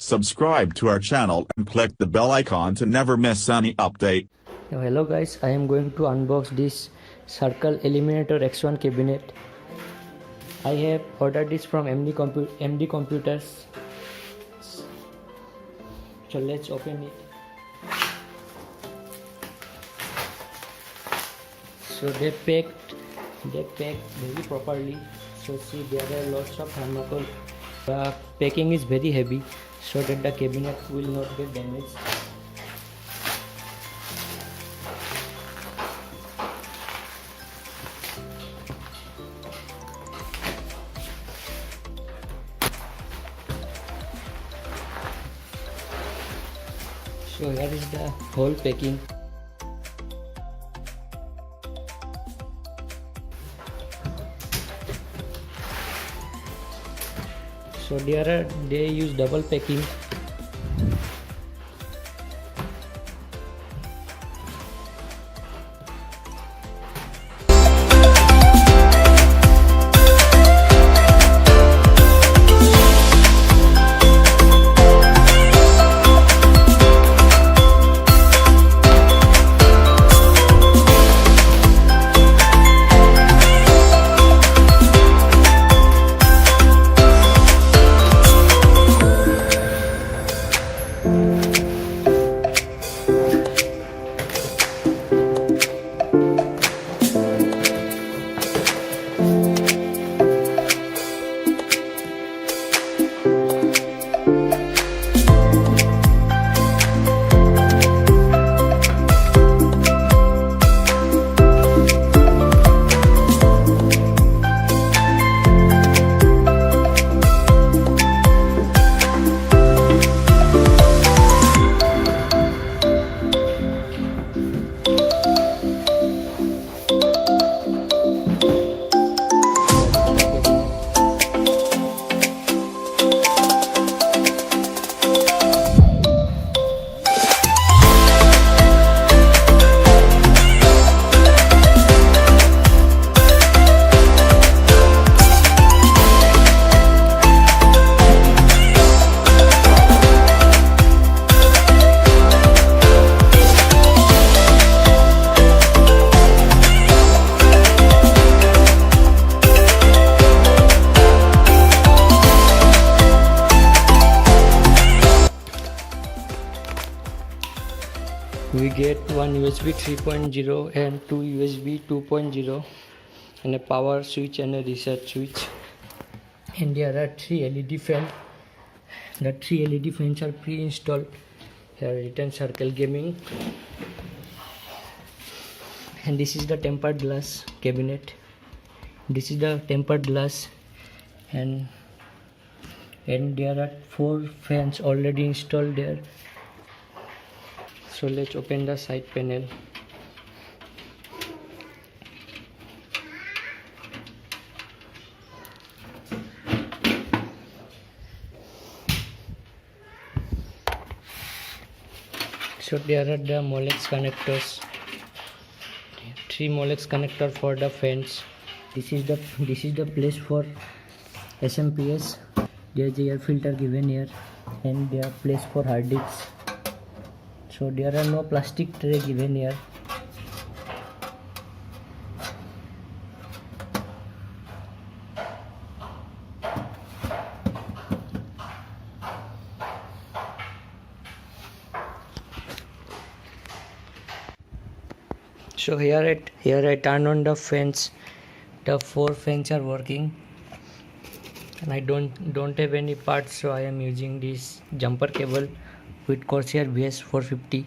Subscribe to our channel and click the bell icon to never miss any update. Now, hello guys, I am going to unbox this Circle Eliminator X1 cabinet. I have ordered this from MD Computers. So let's open it. So they packed very properly. So see, there are lots of thermocol. The packing is very heavy so that the cabinet will not get damaged. So here is the whole packing. So they use double packing. We get one USB 3.0 and two USB 2.0 and a power switch and a reset switch. And there are three LED fans. The three LED fans are pre-installed. Here written Circle Gaming. And this is the tempered glass cabinet. This is the tempered glass, and there are four fans already installed there. So let's open the side panel. So there are the Molex connectors. Three Molex connector for the fans. This is the place for SMPS. There is air filter given here, and there are place for hard disks. So there are no plastic tray given here. So here I turn on the fans. The four fans are working, and I don't have any parts, so I am using this jumper cable with Corsair BS 450.